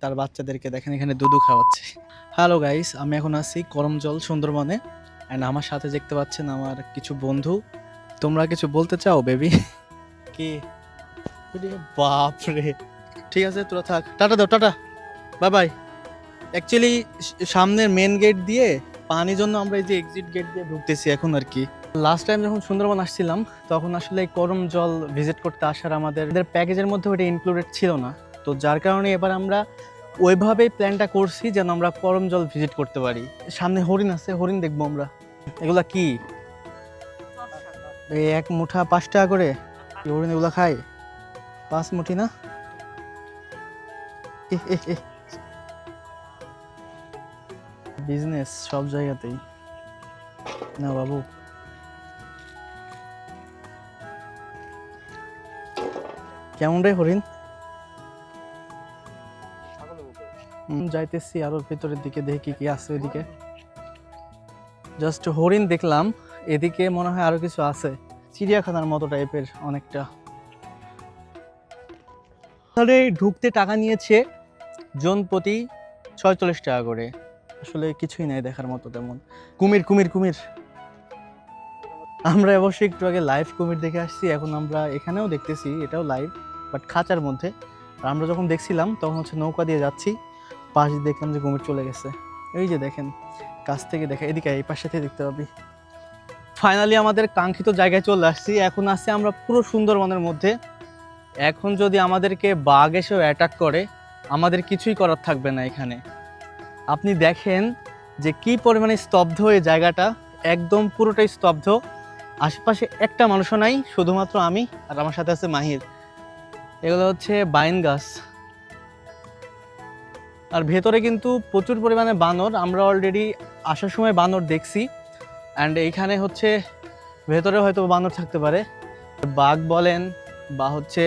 তার বাচ্চাদেরকে দেখেন এখানে দুধু খাওয়াচ্ছে। হ্যালো গাইস, আমি এখন আছি করমজল সুন্দরবনে অ্যান্ড আমার সাথে দেখতে পাচ্ছেন আমার কিছু বন্ধু। তোমরা কিছু বলতে চাও বেবি? কি বাপ রে, ঠিক আছে তোরা থাক, টাটা দাও, টাটা, বাই বাই। অ্যাকচুয়ালি সামনের মেন গেট দিয়ে পানির জন্য আমরা এই যে এক্সিট গেট দিয়ে ঢুকতেছি এখন আর কি। লাস্ট টাইম যখন সুন্দরবন আসছিলাম তখন আসলে এই করমজল ভিজিট করতে আসার আমাদের প্যাকেজের মধ্যে ওটা ইনক্লুডেড ছিল না, তো যার কারণে এবার আমরা ওইভাবেই প্ল্যানটা করছি যেন আমরা করমজল ভিজিট করতে পারি। সামনে হরিণ আছে, হরিণ দেখবো আমরা। এগুলা কি? এই এক মুঠা 5 টাকা করে? এই হরিণ এগুলা খায়? 5 মুঠি না? বিজনেস সব জায়গাতেই না বাবু। কেমন রে হরিণ? যাইতেছি আরো ভেতরের দিকে, দেখি কি আছে ওইদিকে। জাস্ট হরিণ দেখলাম, এদিকে মনে হয় আরো কিছু আছে, চিড়িয়াখানার মতো টাইপের অনেকটা। তাহলে ঢুকতে টাকা নিয়েছে জন প্রতি 46 টাকা করে। আসলে কিছুই নাই দেখার মতো তেমন। কুমির কুমির কুমির, আমরা অবশ্যই একটু আগে লাইভ কুমির দেখে আসছি, এখন আমরা এখানেও দেখতেছি, এটাও লাইভ বাট খাঁচার মধ্যে। আর আমরা যখন দেখছিলাম তখন হচ্ছে নৌকা দিয়ে যাচ্ছি, পাশ দিয়ে দেখলাম যে কুমির চলে গেছে। এই যে দেখেন, কাছ থেকে দেখা, এদিকে এই পাশে থেকে দেখতে পাবি। ফাইনালি আমাদের কাঙ্ক্ষিত জায়গায় চলে আসছি, এখন আসছি আমরা পুরো সুন্দরবনের মধ্যে। এখন যদি আমাদেরকে বাঘ এসেও অ্যাটাক করে আমাদের কিছুই করার থাকবে না এখানে। আপনি দেখেন যে কি পরিমাণে স্তব্ধ এই জায়গাটা, একদম পুরোটাই স্তব্ধ। আশেপাশে একটা মানুষও নাই, শুধুমাত্র আমি আর আমার সাথে আছে মাহির। এগুলো হচ্ছে বাইন গাছ, আর ভেতরে কিন্তু প্রচুর পরিমাণে বানর। আমরা অলরেডি আসার সময় বানর দেখছি, অ্যান্ড এইখানে হচ্ছে ভেতরে হয়তো বানর থাকতে পারে। বাঘ বলেন বা হচ্ছে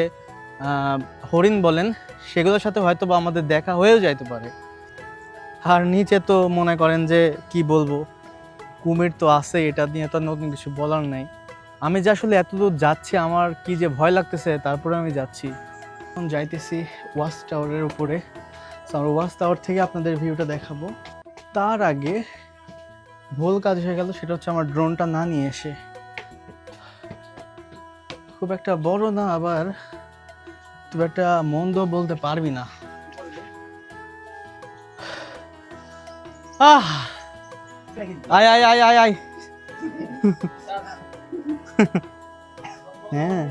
হরিণ বলেন, সেগুলোর সাথে হয়তো বা আমাদের দেখা হয়েও যাইতে পারে। আর নিচে তো মনে করেন যে কি বলবো, কুমির তো আছে, এটা নিয়ে তো নতুন কিছু বলার নাই। আমি যে আসলে এতদূর যাচ্ছি আমার কি যে ভয় লাগতেছে, তারপরে আমি যাচ্ছি। এখন যাইতেছি ওয়াচ টাওয়ারের উপরে, আমরা ওয়াচ টাওয়ার থেকে আপনাদের ভিউটা দেখাবো। তার আগে ভুল কাজ হয়ে গেল, সেটা হচ্ছে আমার ড্রোনটা না নিয়ে এসে। খুব একটা বড় না, আবার খুব একটা মন্দ বলতে পারবি না। আহ আয় আয় আয় আয় আয় হ্যাঁ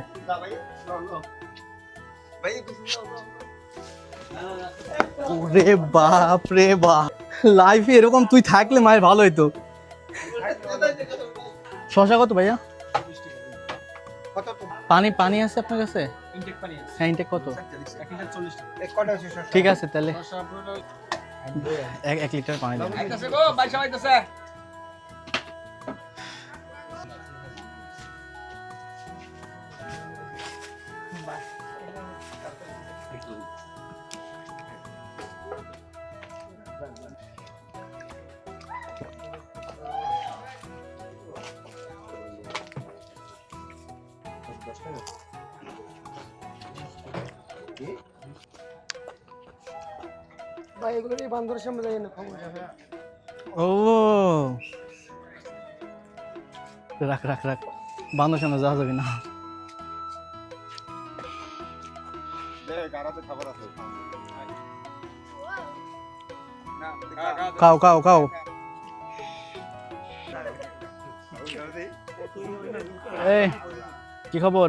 ওরে বাপ রে বাপ, লাইফে এরকম তুই থাকলে মায়ের ভালো হইতো। শশা কত ভাইয়া? পানি পানি আছে আপনার কাছে? হ্যাঁ, ইনটেক কত? ঠিক আছে তাহলে 1 লিটার পানি দেন। ভাই এগুলো এই বান্দরের সামনে যাই না, খবর যাবে। ও রাখ রাখ রাখ, বান্দর সামনে যাওয়া যাবে না। খাও খাও খাও। এই কি খবর?